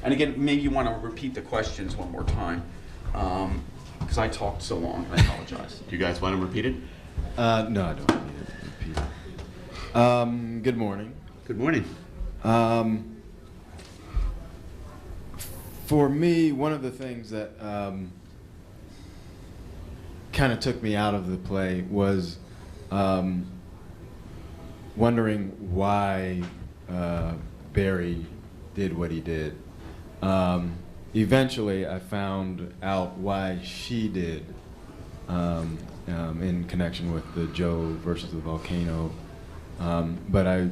And again, maybe you want to repeat the questions one more time, because I talked so long. I apologize. Do you guys want to repeat it? No, I don't need it repeated. Good morning. Good morning. For me, one of the things that kind of took me out of the play was wondering why Barry did what he did. Eventually, I found out why she did in connection with the Joe versus the volcano. But I,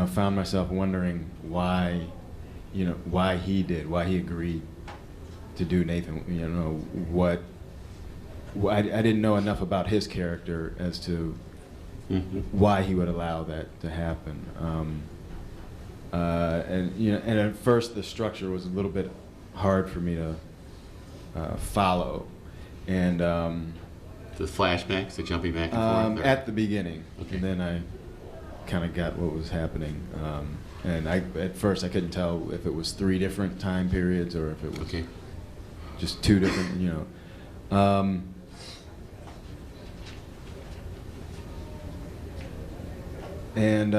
found myself wondering why, why he did, why he agreed to do Nathan. I didn't know enough about his character as to why he would allow that to happen. And at first the structure was a little bit hard for me to follow, and The flashbacks, the jumping back and forth? at the beginning, Okay. and then I kind of got what was happening. And at first I couldn't tell if it was 3 different time periods or if it was Okay. just 2 different, And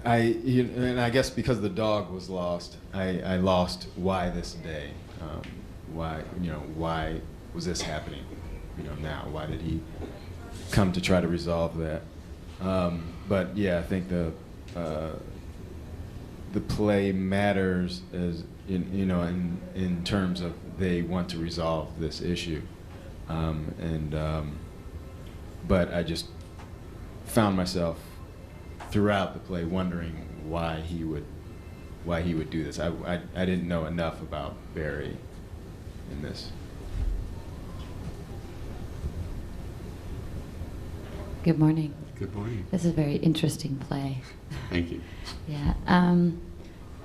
and I guess because the dog was lost, I lost why this day, why was this happening, now? Why did he come to try to resolve that? But yeah, I think the play matters as in terms of they want to resolve this issue, but I just found myself throughout the play wondering why he would do this. I didn't know enough about Barry in this. Good morning. Good morning. This is a very interesting play. Thank you. Yeah.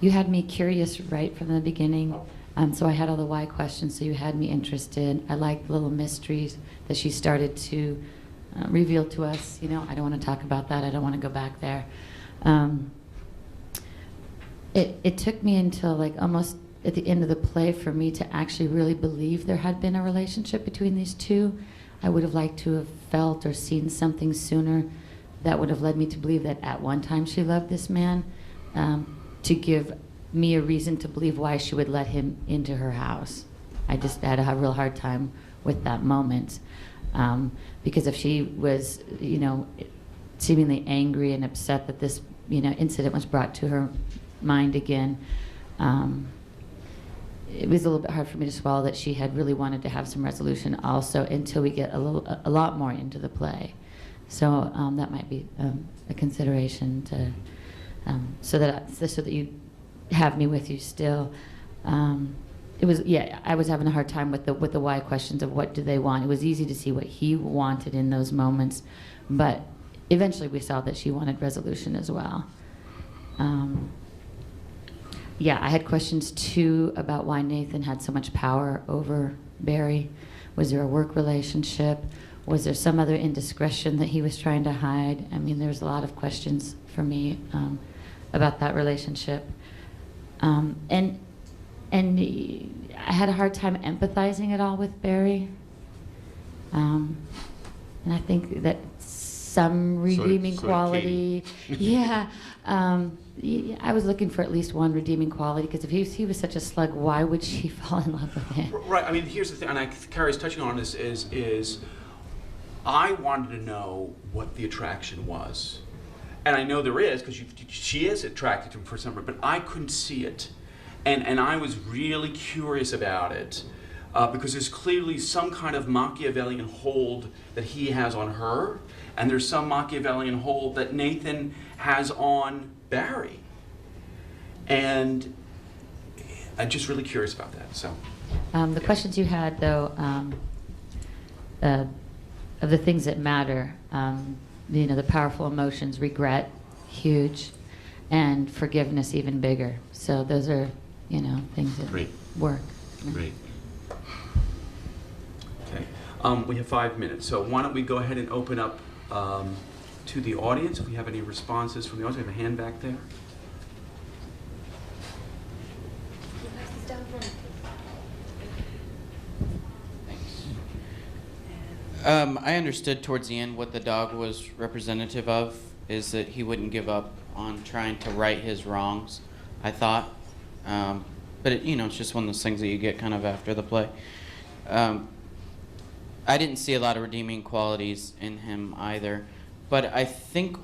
You had me curious right from the beginning, so I had all the why questions, so you had me interested. I liked the little mysteries that she started to reveal to us. I don't want to talk about that. I don't want to go back there. It took me until like almost at the end of the play for me to actually really believe there had been a relationship between these two. I would have liked to have felt or seen something sooner that would have led me to believe that at one time she loved this man, to give me a reason to believe why she would let him into her house. I just had a real hard time with that moment. Because if she was, seemingly angry and upset that this, incident was brought to her mind again, it was a little bit hard for me to swallow that she had really wanted to have some resolution also until we get a lot more into the play. So that might be a consideration to, so that you have me with you still. It was, I was having a hard time with the why questions of what do they want. It was easy to see what he wanted in those moments, but eventually we saw that she wanted resolution as well. I had questions too about why Nathan had so much power over Barry. Was there a work relationship? Was there some other indiscretion that he was trying to hide? I mean, there's a lot of questions for me about that relationship. And I had a hard time empathizing at all with Barry. And I think that some redeeming sort of quality. I was looking for at least one redeeming quality, because if he was such a slug, why would she fall in love with him? Right. I mean, here's the thing, and Carrie's touching on this, is I wanted to know what the attraction was. And I know there is, because she is attracted to him for some reason, but I couldn't see it. And I was really curious about it, because there's clearly some kind of Machiavellian hold that he has on her, and there's some Machiavellian hold that Nathan has on Barry. And I'm just really curious about that. So, The questions you had, though, of the things that matter, the powerful emotions, regret, huge, and forgiveness, even bigger. So those are, things that Great. work. Great. okay. We have 5 minutes, so why don't we go ahead and open up to the audience. If we have any responses from the audience, we have a hand back there. I understood towards the end what the dog was representative of is that he wouldn't give up on trying to right his wrongs, I thought. But it's just one of those things that you get kind of after the play. I didn't see a lot of redeeming qualities in him either. But I think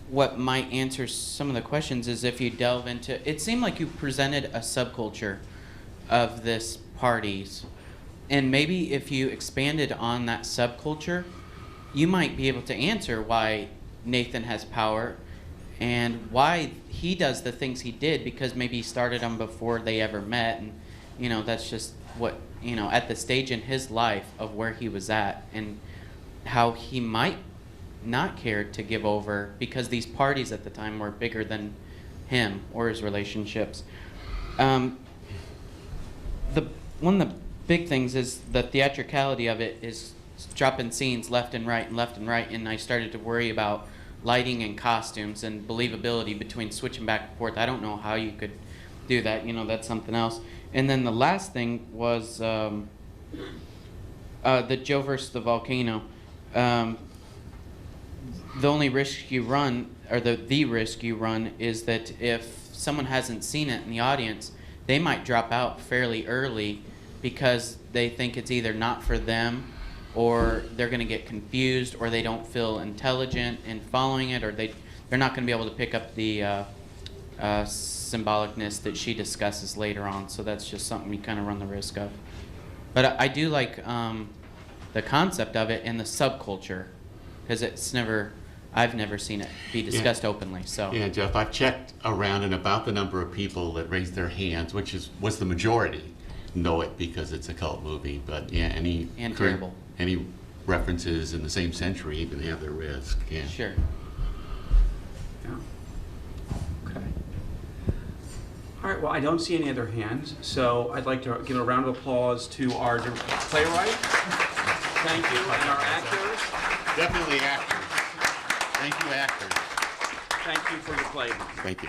what might answer some of the questions is if you delve into, it seemed like you presented a subculture of this parties. And maybe if you expanded on that subculture, you might be able to answer why Nathan has power and why he does the things he did, because maybe he started them before they ever met. And, that's just what, at the stage in his life of where he was at and how he might not care to give over because these parties at the time were bigger than him or his relationships. One of the big things is the theatricality of it is dropping scenes left and right, and I started to worry about lighting and costumes and believability between switching back and forth. I don't know how you could do that. That's something else. And then the last thing was the Joe versus the volcano. The only risk you run, or the risk you run, is that if someone hasn't seen it in the audience, they might drop out fairly early because they think it's either not for them, or they're going to get confused, or they don't feel intelligent in following it, or they're not going to be able to pick up the symbolicness that she discusses later on. So that's just something you kind of run the risk of. But I do like the concept of it and the subculture, because I've never seen it be discussed openly. So Yeah, Jeff, I've checked around, and about the number of people that raised their hands, which was the majority, know it because it's a cult movie. But yeah, any references in the same century, even they have their risk. Yeah. Sure. Yeah. Okay. All right, well, I don't see any other hands, so I'd like to give a round of applause to our playwright. Thank you, and our actors. Definitely actors. Thank you, actors. Thank you for your play. Thank you.